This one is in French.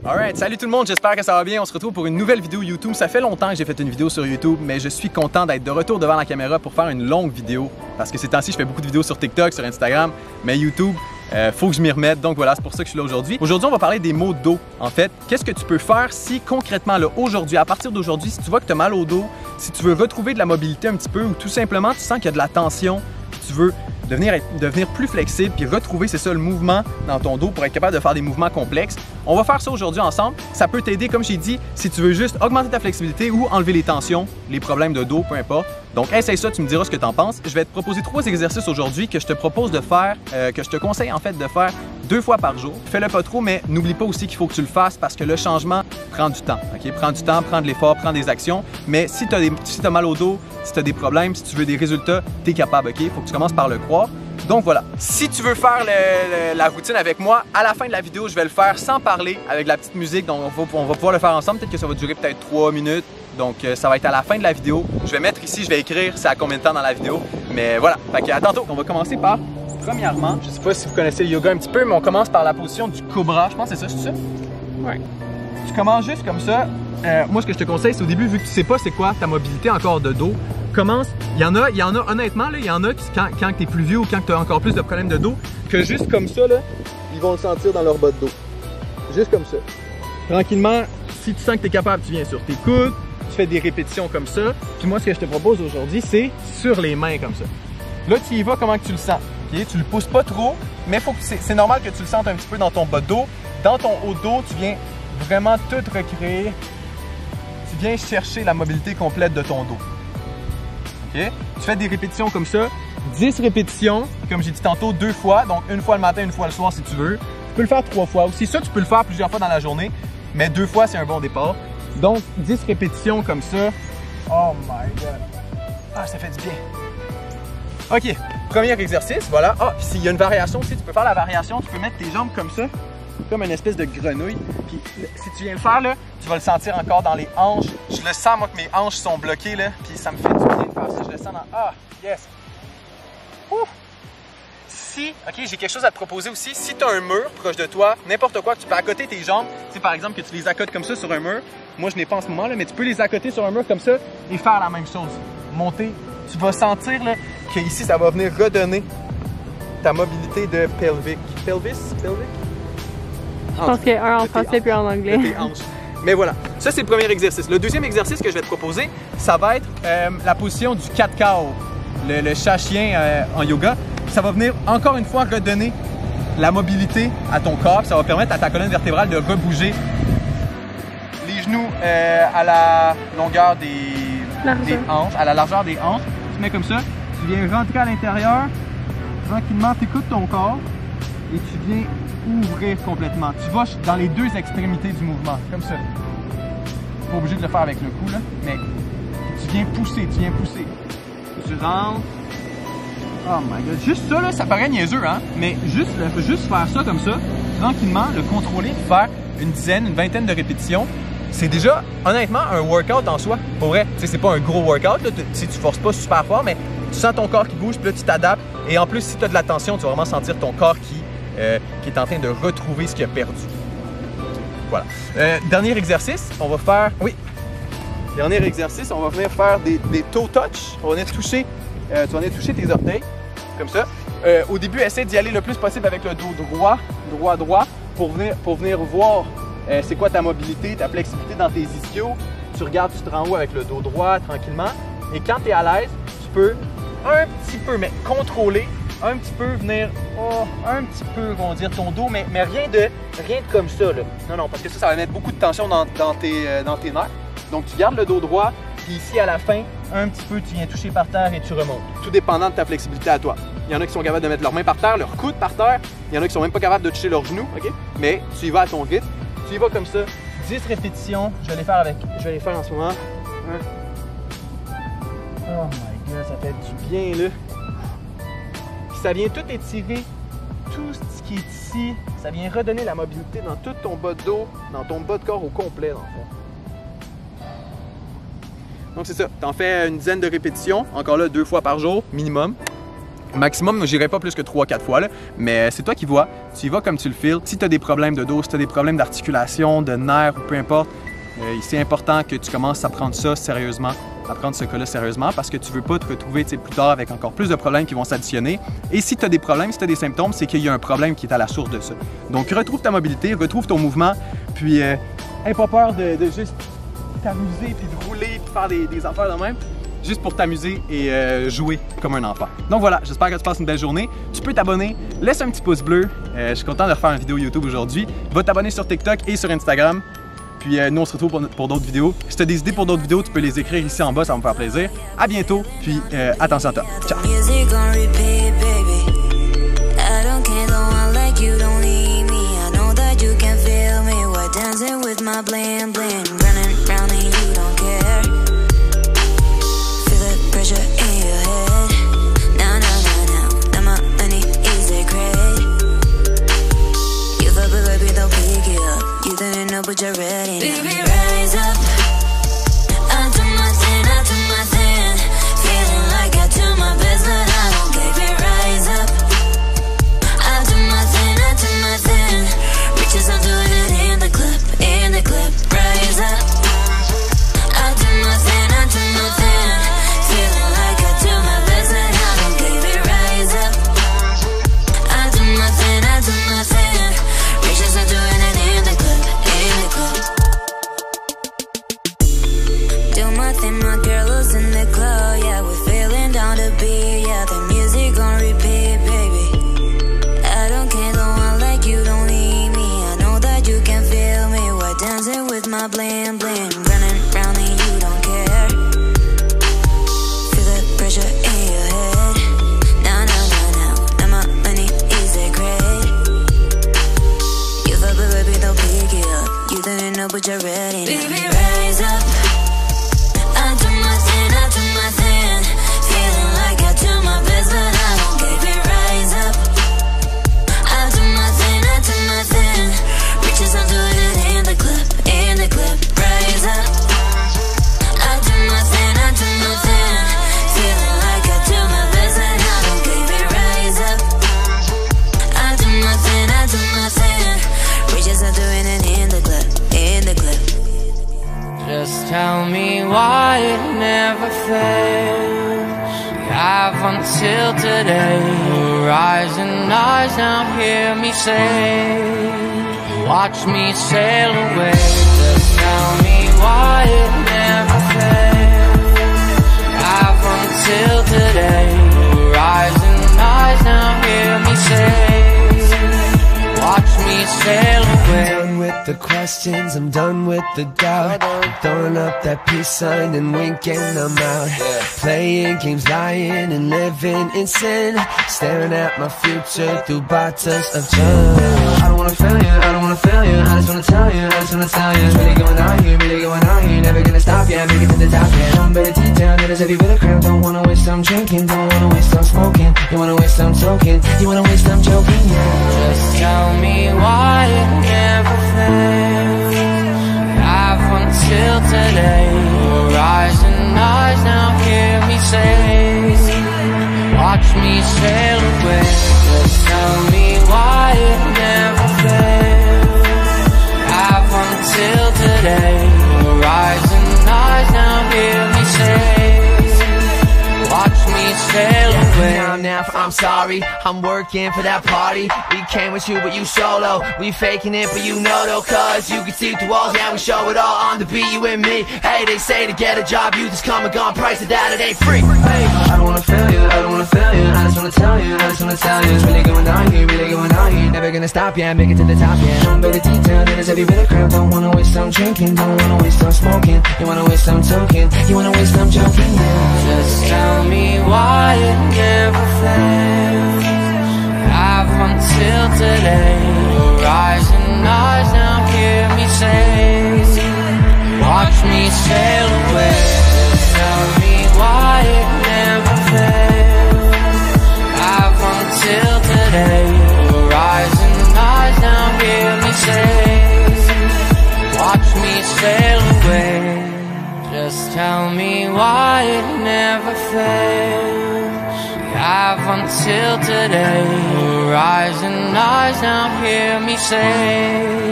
Alright, salut tout le monde, j'espère que ça va bien. On se retrouve pour une nouvelle vidéo YouTube. Ça fait longtemps que j'ai fait une vidéo sur YouTube, mais je suis content d'être de retour devant la caméra pour faire une longue vidéo. Parce que ces temps-ci, je fais beaucoup de vidéos sur TikTok, sur Instagram, mais YouTube, faut que je m'y remette. Donc voilà, c'est pour ça que je suis là aujourd'hui. Aujourd'hui, on va parler des maux de dos. En fait, qu'est-ce que tu peux faire si concrètement, là, aujourd'hui, à partir d'aujourd'hui, si tu vois que tu as mal au dos, si tu veux retrouver de la mobilité un petit peu ou tout simplement tu sens qu'il y a de la tension, puis tu veux devenir plus flexible puis retrouver, c'est ça, le mouvement dans ton dos pour être capable de faire des mouvements complexes. On va faire ça aujourd'hui ensemble. Ça peut t'aider, comme j'ai dit, si tu veux juste augmenter ta flexibilité ou enlever les tensions, les problèmes de dos, peu importe. Donc, essaye ça, tu me diras ce que tu en penses. Je vais te proposer 3 exercices aujourd'hui que je te propose de faire, que je te conseille en fait de faire 2 fois par jour. Fais-le pas trop, mais n'oublie pas aussi qu'il faut que tu le fasses parce que le changement prend du temps. OK? Prends du temps, prends de l'effort, prends des actions. Mais si tu as mal au dos, si tu as des problèmes, si tu veux des résultats, tu es capable. OK? Il faut que tu commences par le croire. Donc voilà, si tu veux faire la routine avec moi, à la fin de la vidéo, je vais le faire sans parler, avec la petite musique. Donc on va pouvoir le faire ensemble. Peut-être que ça va durer peut-être 3 minutes. Donc ça va être à la fin de la vidéo. Je vais mettre ici, je vais écrire c'est à combien de temps dans la vidéo. Mais voilà, fait que à tantôt. On va commencer par, premièrement, je sais pas si vous connaissez le yoga un petit peu, mais on commence par la position du cobra. Je pense que c'est ça, Ouais. Tu commences juste comme ça. Moi, ce que je te conseille, c'est au début, vu que tu sais pas c'est quoi ta mobilité encore de dos, commence. Il y en a honnêtement, là, il y en a qui, quand tu es plus vieux ou quand tu as encore plus de problèmes de dos, que juste comme ça, là, ils vont le sentir dans leur bas de dos. Juste comme ça. Tranquillement, si tu sens que tu es capable, tu viens sur tes coudes, tu fais des répétitions comme ça. Puis moi, ce que je te propose aujourd'hui, c'est sur les mains comme ça. Là, tu y vas comment que tu le sens. Okay? Tu le pousses pas trop, mais c'est normal que tu le sentes un petit peu dans ton bas de dos. Dans ton haut de dos, tu viens vraiment tout recréer. Tu viens chercher la mobilité complète de ton dos. Okay? Tu fais des répétitions comme ça, 10 répétitions, comme j'ai dit tantôt, 2 fois, donc une fois le matin, une fois le soir si tu veux. Tu peux le faire 3 fois aussi. Ça, tu peux le faire plusieurs fois dans la journée, mais 2 fois, c'est un bon départ. Donc, 10 répétitions comme ça. Oh my God! Ah, ça fait du bien. OK, premier exercice, voilà. Ah, puis s'il y a une variation aussi, tu peux faire la variation, tu peux mettre tes jambes comme ça, comme une espèce de grenouille. Puis si tu viens le faire, là, tu vas le sentir encore dans les hanches. Je le sens, moi, que mes hanches sont bloquées, là, puis ça me fait du bien de faire ça. Je le sens dans... Ah, yes! Ouf! Si, OK, j'ai quelque chose à te proposer aussi. Si tu as un mur proche de toi, n'importe quoi, que tu peux accoter tes jambes. Tu par exemple, que tu les accotes comme ça sur un mur. Moi, je n'ai pas en ce moment, là, mais tu peux les accoter sur un mur comme ça et faire la même chose. Monter. Tu vas sentir, là, qu'ici, ça va venir redonner ta mobilité de pelvic. Pelvis? Je pense qu'il y a un en français puis en anglais. Mais voilà, ça c'est le premier exercice. Le deuxième exercice que je vais te proposer, ça va être la position du cat-cow, le chat-chien en yoga. Ça va venir encore une fois redonner la mobilité à ton corps. Ça va permettre à ta colonne vertébrale de rebouger les genoux à la longueur des hanches, à la largeur des hanches. Tu mets comme ça, tu viens rentrer à l'intérieur, tranquillement, tu écoutes ton corps et tu viens ouvrir complètement. Tu vas dans les 2 extrémités du mouvement, comme ça. Pas obligé de le faire avec le cou, là, mais tu viens pousser, Tu rentres. Oh my God. Juste ça, là, ça paraît niaiseux, hein? Mais juste faire ça comme ça, tranquillement, le contrôler, faire une dizaine, une vingtaine de répétitions, c'est déjà, honnêtement, un workout en soi. Pour vrai, tu sais, c'est pas un gros workout, là, tu forces pas super fort, mais tu sens ton corps qui bouge, puis là, tu t'adaptes. Et en plus, si tu as de la tension, tu vas vraiment sentir ton corps qui est en train de retrouver ce qu'il a perdu. Voilà. Dernier exercice, on va faire... Oui. Dernier exercice, on va venir faire des toe touch. On va venir toucher, tu vas venir toucher tes orteils, comme ça. Au début, essaie d'y aller le plus possible avec le dos droit, pour venir voir c'est quoi ta mobilité, ta flexibilité dans tes ischios. Tu regardes, tu te rends haut avec le dos droit, tranquillement. Et quand tu es à l'aise, tu peux un petit peu, mais contrôler, un petit peu venir, un petit peu, on va dire, ton dos, mais rien de comme ça, là. Non, parce que ça va mettre beaucoup de tension dans tes nerfs. Donc, tu gardes le dos droit, puis ici, à la fin, un petit peu, tu viens toucher par terre et tu remontes. Tout dépendant de ta flexibilité à toi. Il y en a qui sont capables de mettre leurs mains par terre, leurs coudes par terre. Il y en a qui sont même pas capables de toucher leurs genoux, OK? Mais tu y vas à ton rythme. Tu y vas comme ça. 10 répétitions. Je vais les faire en ce moment. Oh my God, ça fait du bien, là. Puis ça vient tout étirer, tout ce qui est ici, ça vient redonner la mobilité dans tout ton bas de dos, dans ton bas de corps au complet, dans le fond. Donc c'est ça, t'en fais une dizaine de répétitions, encore là 2 fois par jour, minimum. Maximum, j'irai pas plus que 3-4 fois, là, mais c'est toi qui vois. Tu y vas comme tu le files. Si tu as des problèmes de dos, si tu as des problèmes d'articulation, de nerfs ou peu importe, c'est important que tu commences à prendre ça sérieusement, à prendre ce cas-là sérieusement parce que tu veux pas te retrouver plus tard avec encore plus de problèmes qui vont s'additionner. Et si tu as des problèmes, si tu as des symptômes, c'est qu'il y a un problème qui est à la source de ça. Donc retrouve ta mobilité, retrouve ton mouvement, puis aie pas peur de juste t'amuser, puis de rouler, puis faire des affaires de même. Juste pour t'amuser et jouer comme un enfant. Donc voilà, j'espère que tu passes une belle journée. Tu peux t'abonner, laisse un petit pouce bleu. Je suis content de refaire une vidéo YouTube aujourd'hui. Va t'abonner sur TikTok et sur Instagram. Puis nous, on se retrouve pour d'autres vidéos. Si tu as des idées pour d'autres vidéos, tu peux les écrire ici en bas, ça va me faire plaisir. À bientôt, puis attention à toi. Ciao! But you're ready. Baby, rise up. I do my thing, I do my thing. Feeling like I do my best, but I don't care. Baby, rise up. I do my thing, I do my thing. Bitches, I'm doing it in the club, in the club. Rise up. I do my thing, I do my thing. Feeling like I do my best, but I don't care. Baby, rise up. I do my thing, I do my thing. Bitches, I'm doing it in the club. Do my thing, my girl is in the club. Yeah, we're feeling down to beat. Yeah, the music on repeat, baby. I don't care, no one like you, don't leave me. I know that you can feel me. We're dancing with my bling bling, running round and you don't care. Feel the pressure in your head. Now, now my money is a great. You thought, baby, they'll pick it up. You didn't know, but you're ready now. Baby, rise up. I do my thing, I do my thing. Feeling like I do my best, but I don't care. Baby, rise up. I do my thing, I do my thing. Bitches, I'm doing it in the club, in the club. Rise up. I do my thing, I do my thing. Feeling like I do my best, but I don't care. Baby, rise up. I do my thing, I do my thing. Bitches, I'm doing it in the club, in the club. Just tell me why it never fails. We have until today. Rising eyes now hear me say, watch me sail away. Just tell me why it never fails. We have until today. Rising eyes now hear me say, watch me sail away. I'm done with the questions, I'm done with the doubt. I'm throwing up that peace sign and winking, I'm out. Playing games, lying and living in sin. Staring at my future through bottles of gin. I don't wanna fail you, I don't wanna fail you. I just wanna tell you, I just wanna tell you. It's really going on here, really going on here. Never gonna stop, yeah, make it to the top, yeah. Don't better detail, that is heavy with a crown. Don't wanna waste time drinking, don't wanna waste time smoking. You wanna waste time talking, you wanna waste time joking, yeah. Just tell me why it never fails. Have until today. Rising eyes now hear me say, watch me sail away. Just tell me why it never fails. Have until today. Rising eyes now hear me say, watch me sail away. Now, I'm sorry, I'm working for that party. We came with you, but you solo. We faking it, but you know though, cause you can see through walls. Yeah, we show it all on the beat, you and me. Hey, they say to get a job, you just come and gone, price of that, it ain't free. Hey, I don't wanna fail you, I don't wanna fail you. I just wanna tell you, I just wanna tell you. It's really going on here, really going on here. Never gonna stop, yeah, make it to the top, yeah. Don't better detail, that is heavy with a crowd. Don't wanna waste time drinking, don't wanna waste time smoking. You wanna waste time talking, you wanna waste time joking, yeah. Just tell me why it never fails. Have until today. Rising eyes now hear me say, watch me sail away. Just tell me why it never fails. Have until today. Rising eyes now hear me say, watch me sail away. Just tell me why it never fails. have until today. Rise and rise now, hear me say.